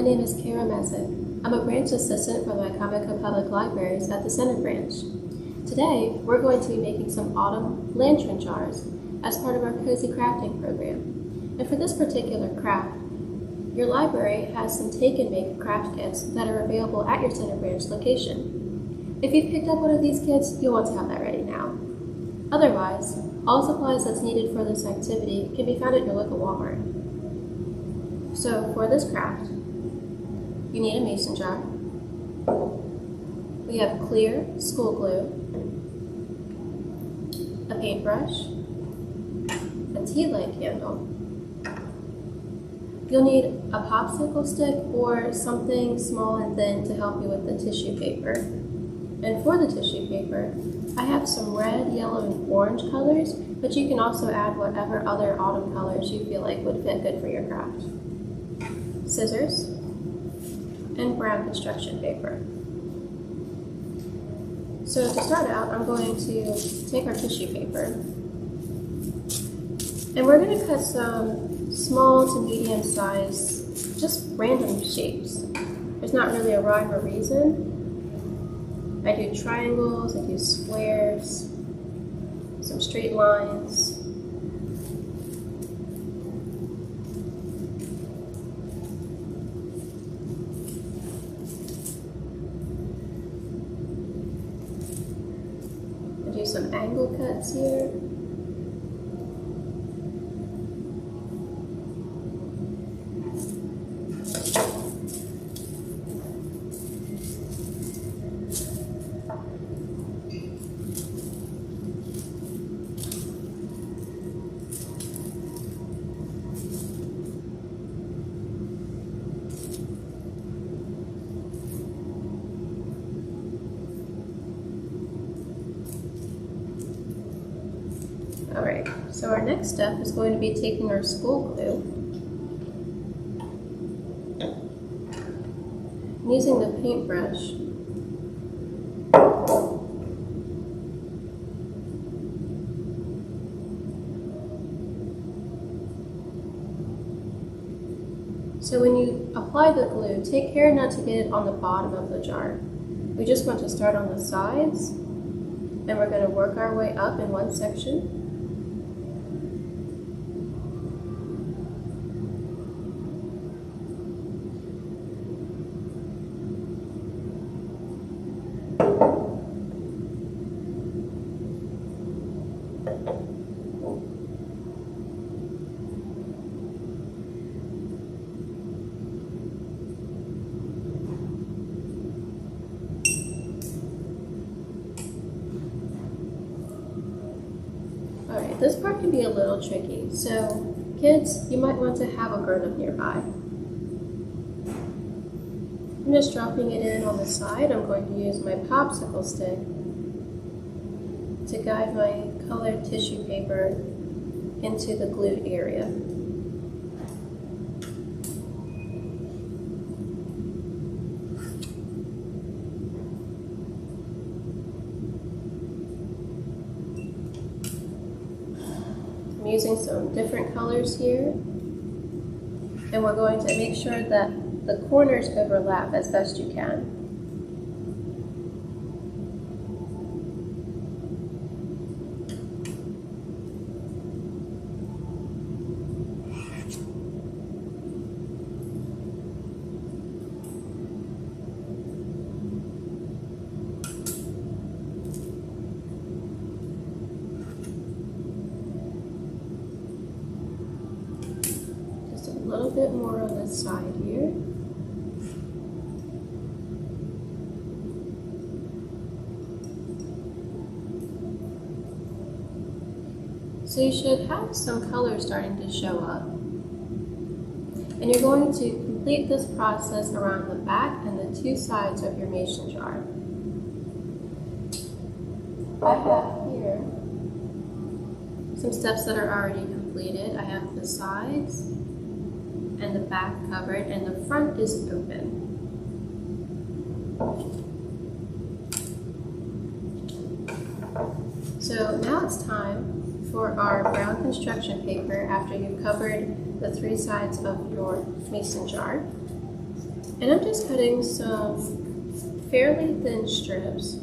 name is Kara Mezek. I'm a branch assistant for the Wycomico Public Libraries at the Center Branch. Today, we're going to be making some autumn lantern jars as part of our cozy crafting program. And for this particular craft, your library has some take-and-make craft kits that are available at your Center Branch location. If you've picked up one of these kits, you'll want to have that ready now. Otherwise, all supplies that's needed for this activity can be found at your local Walmart. So for this craft, you need a mason jar. We have clear school glue, a paintbrush, a tea light candle. You'll need a popsicle stick or something small and thin to help you with the tissue paper. And for the tissue paper, I have some red, yellow, and orange colors, but you can also add whatever other autumn colors you feel like would fit good for your craft. Scissors, and brown construction paper. So to start out, I'm going to take our tissue paper, and we're going to cut some small to medium size, just random shapes. There's not really a rhyme or reason. I do triangles, I do squares, some straight lines. I do some angle cuts here. Alright, so our next step is going to be taking our school glue and using the paintbrush so when you apply the glue, take care not to get it on the bottom of the jar. We just want to start on the sides, and we're going to work our way up in one section. Alright, this part can be a little tricky, so kids, you might want to have a grown-up nearby. I'm just dropping it in on the side. I'm going to use my popsicle stick to guide my colored tissue paper into the glued area. I'm using some different colors here, and we're going to make sure that the corners overlap as best you can. Just a little bit more on this side here. So you should have some color starting to show up. And you're going to complete this process around the back and the two sides of your mason jar. I have here some steps that are already completed. I have the sides and the back covered, and the front is open. So now it's time for our brown construction paper after you've covered the three sides of your mason jar. And I'm just cutting some fairly thin strips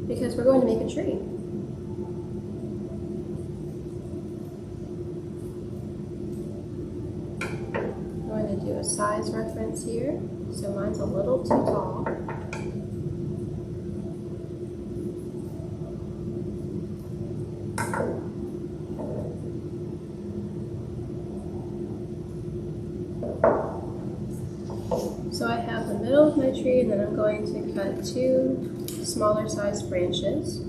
because we're going to make a tree. I'm going to do a size reference here. So mine's a little too tall. So I have the middle of my tree, and then I'm going to cut 2 smaller sized branches.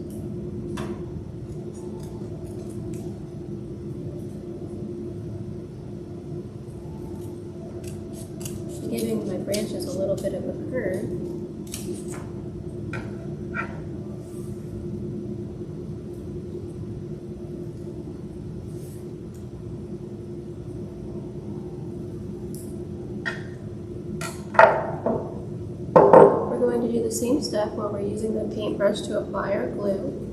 Giving my branches a little bit of a curve. We're going to do the same step where we're using the paintbrush to apply our glue.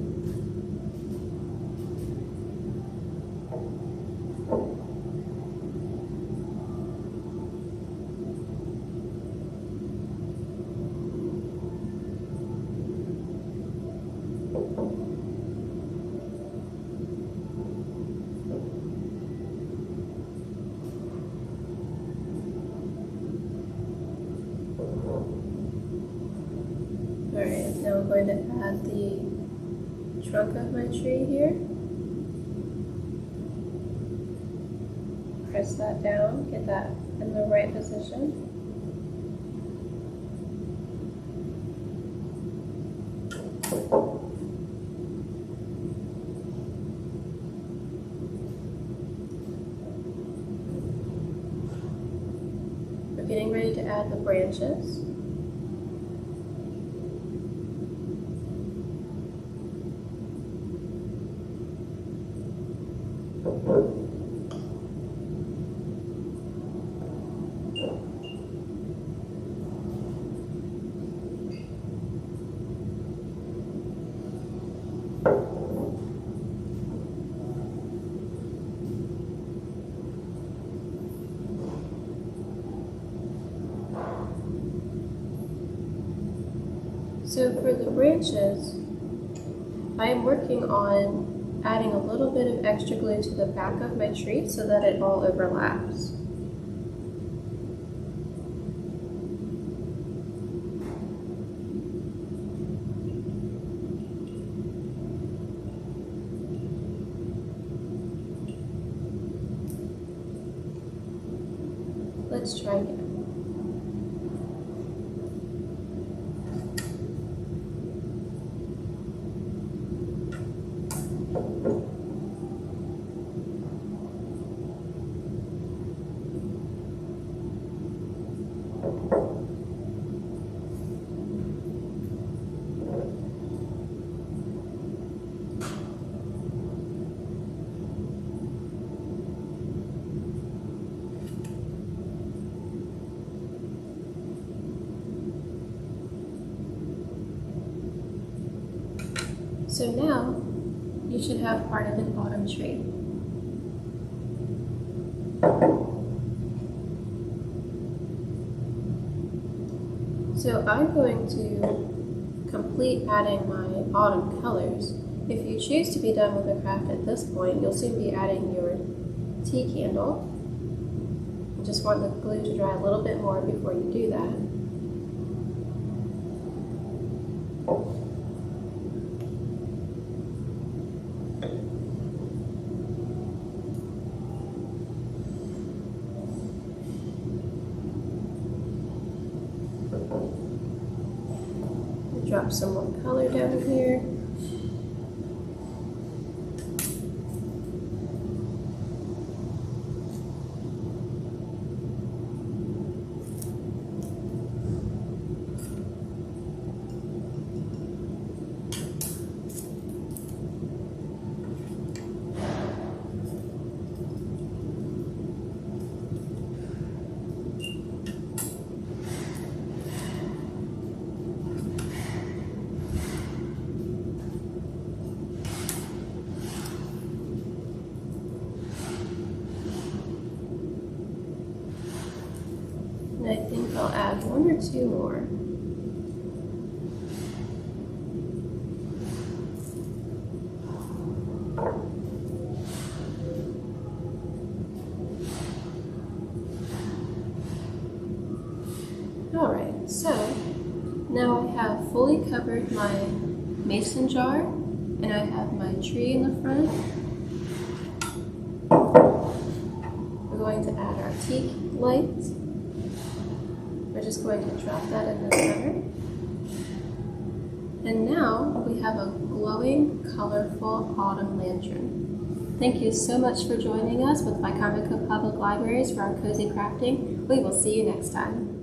Alright, now I'm going to add the trunk of my tree here. Press that down, get that in the right position. We're getting ready to add the branches. So for the branches, I am working on adding a little bit of extra glue to the back of my tree so that it all overlaps. Let's try again. So now, you should have part of an autumn tree. So I'm going to complete adding my autumn colors. If you choose to be done with the craft at this point, you'll soon be adding your tea candle. You just want the glue to dry a little bit more before you do that. Drop some more color down here. And I think I'll add one or two more. Alright, so now I have fully covered my mason jar, and I have my tree in the front. We're going to add our teak lights. We're just going to drop that in the center. And now we have a glowing, colorful autumn lantern. Thank you so much for joining us with Wycomico Public Libraries for our cozy crafting. We will see you next time.